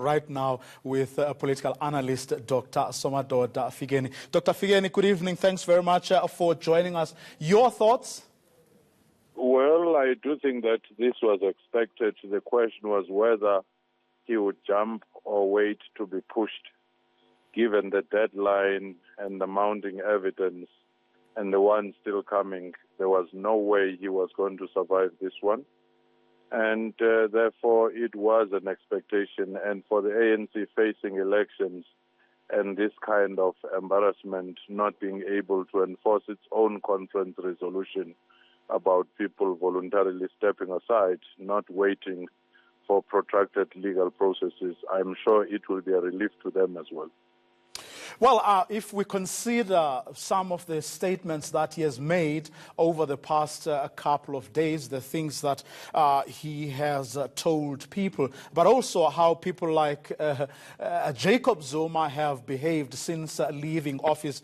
right now with political analyst Dr. Somadoda Figeni. Dr. Figeni, good evening. Thanks very much for joining us. Your thoughts? Well, I do think that this was expected. The question was whether he would jump or wait to be pushed, given the deadline and the mounting evidence and the one still coming. There was no way he was going to survive this one. And therefore, it was an expectation. And for the ANC facing elections and this kind of embarrassment, not being able to enforce its own conference resolution about people voluntarily stepping aside, not waiting for protracted legal processes, I'm sure it will be a relief to them as well. Well, if we consider some of the statements that he has made over the past couple of days, the things that he has told people, but also how people like Jacob Zuma have behaved since leaving office,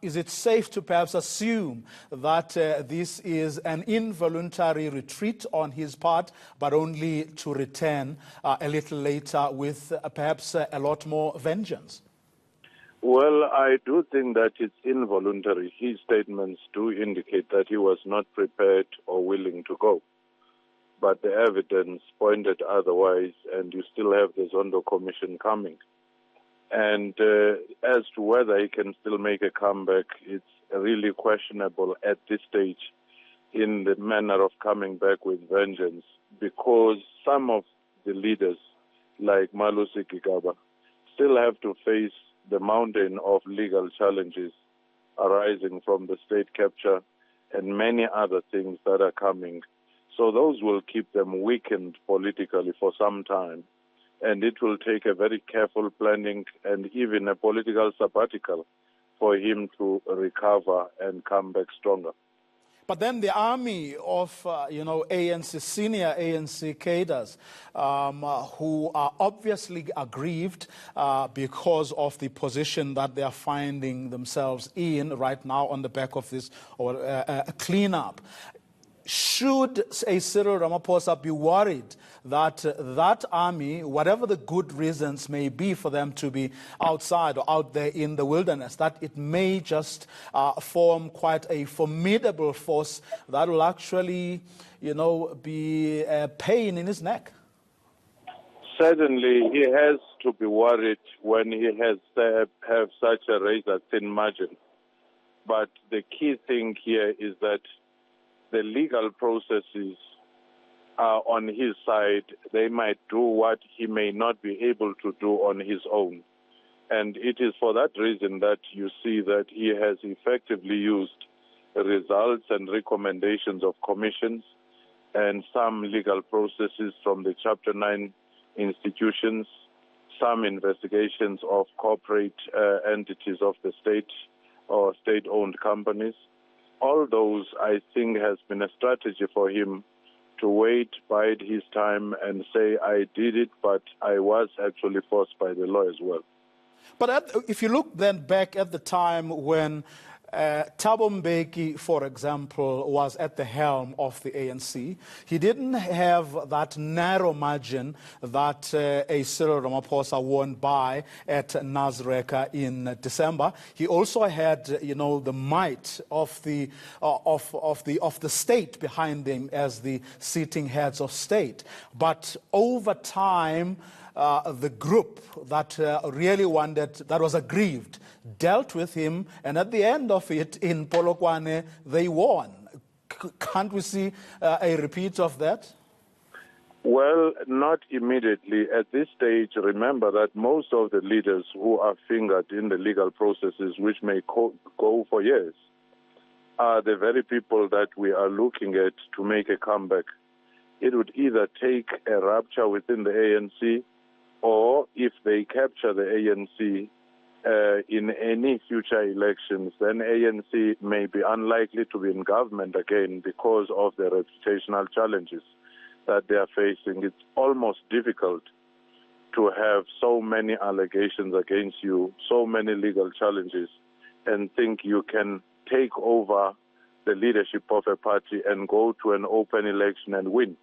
is it safe to perhaps assume that this is an involuntary retreat on his part, but only to return a little later with perhaps a lot more vengeance? Well, I do think that it's involuntary. His statements do indicate that he was not prepared or willing to go. But the evidence pointed otherwise, and you still have the Zondo Commission coming. And as to whether he can still make a comeback, it's really questionable at this stage in the manner of coming back with vengeance, because some of the leaders, like Malusi Gigaba, still have to face the mountain of legal challenges arising from the state capture and many other things that are coming. So those will keep them weakened politically for some time. And it will take a very careful planning and even a political sabbatical for him to recover and come back stronger. But then the army of, ANC, senior ANC cadres who are obviously aggrieved because of the position that they are finding themselves in right now on the back of this cleanup. Should a Cyril Ramaphosa be worried that that army, whatever the good reasons may be for them to be outside or out there in the wilderness, that it may just form quite a formidable force that will actually, be a pain in his neck? Certainly, he has to be worried when he has have such a razor-thin margin. But the key thing here is that the legal processes are on his side. They might do what he may not be able to do on his own. And it is for that reason that you see that he has effectively used results and recommendations of commissions and some legal processes from the Chapter 9 institutions, some investigations of corporate entities of the state or state-owned companies. All those, I think, has been a strategy for him to wait, bide his time, and say, I did it, but I was actually forced by the law as well. But if you look then back at the time when Thabo Mbeki, for example, was at the helm of the ANC, he didn't have that narrow margin that a Cyril Ramaphosa won by at Nasreka in December. He also had, the might of the state behind him as the sitting heads of state. But over time, the group that really wanted, that was aggrieved, dealt with him, and at the end of it, in Polokwane, they won. Can't we see a repeat of that? Well, not immediately. At this stage, remember that most of the leaders who are fingered in the legal processes, which may go for years, are the very people that we are looking at to make a comeback. It would either take a rupture within the ANC, or if they capture the ANC in any future elections, then ANC may be unlikely to be in government again because of the reputational challenges that they are facing. It's almost difficult to have so many allegations against you, so many legal challenges, and think you can take over the leadership of a party and go to an open election and win.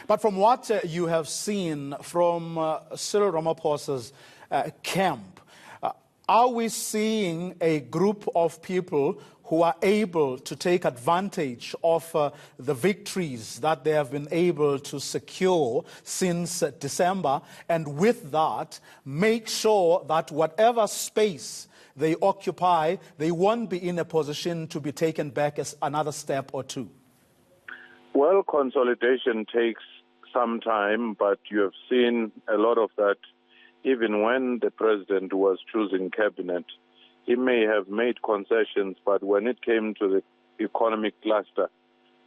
But from what you have seen from Cyril Ramaphosa's camp, are we seeing a group of people who are able to take advantage of the victories that they have been able to secure since December, and with that, make sure that whatever space they occupy, they won't be in a position to be taken back as another step or two? Well, consolidation takes some time, but you have seen a lot of that. Even when the president was choosing cabinet, he may have made concessions, but when it came to the economic cluster,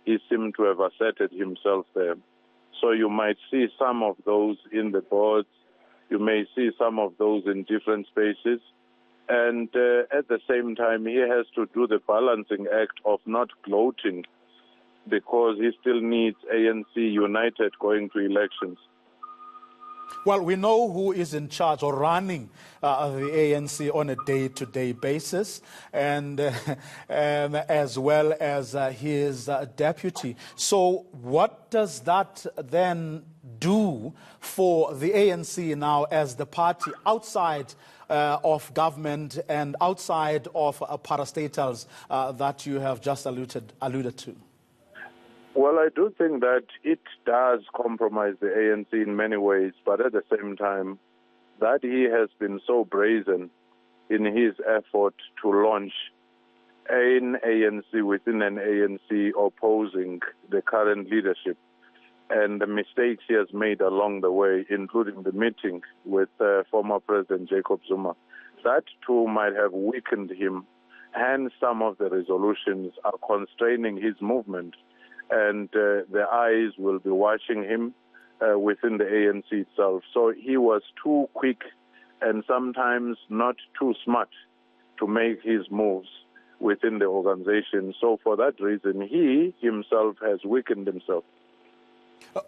he seemed to have asserted himself there. So you might see some of those in the boards, you may see some of those in different spaces, and at the same time, he has to do the balancing act of not gloating, because he still needs ANC united going to elections. Well, we know who is in charge or running the ANC on a day-to-day basis, and as well as his deputy. So what does that then do for the ANC now as the party outside of government and outside of parastatals that you have just alluded to? Well, I do think that it does compromise the ANC in many ways, but at the same time, that he has been so brazen in his effort to launch an ANC within an ANC opposing the current leadership, and the mistakes he has made along the way, including the meeting with former President Jacob Zuma, that too might have weakened him, and some of the resolutions are constraining his movement. And the eyes will be watching him within the ANC itself. So he was too quick and sometimes not too smart to make his moves within the organization. So for that reason, he himself has weakened himself.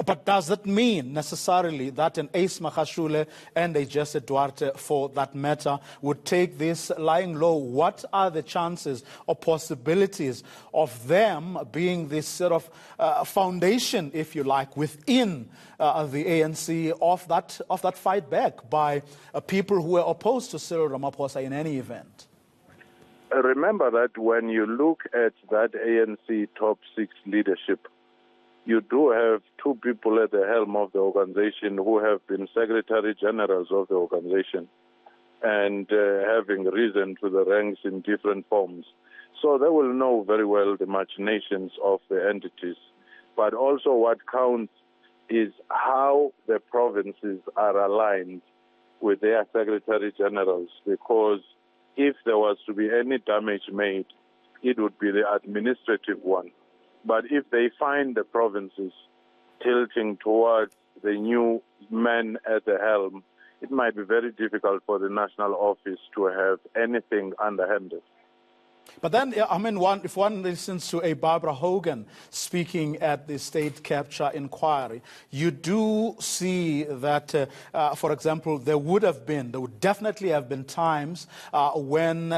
But does that mean necessarily that an Ace Magashule and a Jesse Duarte, for that matter, would take this lying low? What are the chances or possibilities of them being this sort of foundation, if you like, within the ANC of that fight back by people who were opposed to Cyril Ramaphosa in any event? Remember that when you look at that ANC top 6 leadership, you do have two people at the helm of the organization who have been secretary generals of the organization and having risen to the ranks in different forms. So they will know very well the machinations of the entities. But also what counts is how the provinces are aligned with their secretary generals, because if there was to be any damage made, it would be the administrative one. But if they find the provinces tilting towards the new men at the helm, it might be very difficult for the national office to have anything underhanded. But then, I mean, if one listens to a Barbara Hogan speaking at the state capture inquiry, you do see that, for example, there would definitely have been times when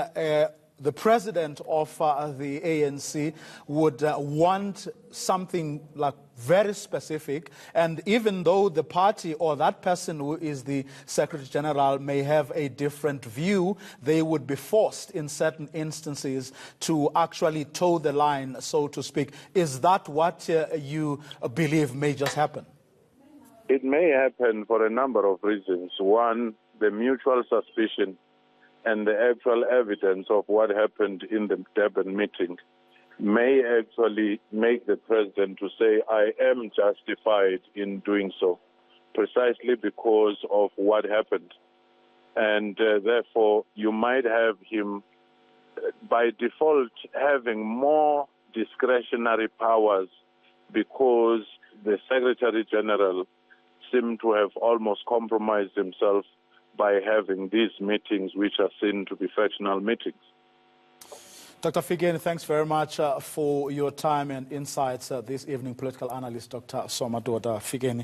the president of the ANC would want something like very specific, and even though the party or that person who is the Secretary General may have a different view, they would be forced in certain instances to actually toe the line, so to speak. Is that what you believe may just happen? It may happen for a number of reasons. One, the mutual suspicion and the actual evidence of what happened in the Durban meeting may actually make the president to say, I am justified in doing so, precisely because of what happened. And therefore, you might have him, by default, having more discretionary powers because the Secretary General seemed to have almost compromised himself by having these meetings, which are seen to be factional meetings. Dr. Fikeni, thanks very much for your time and insights this evening. Political analyst Dr. Somadoda Fikeni.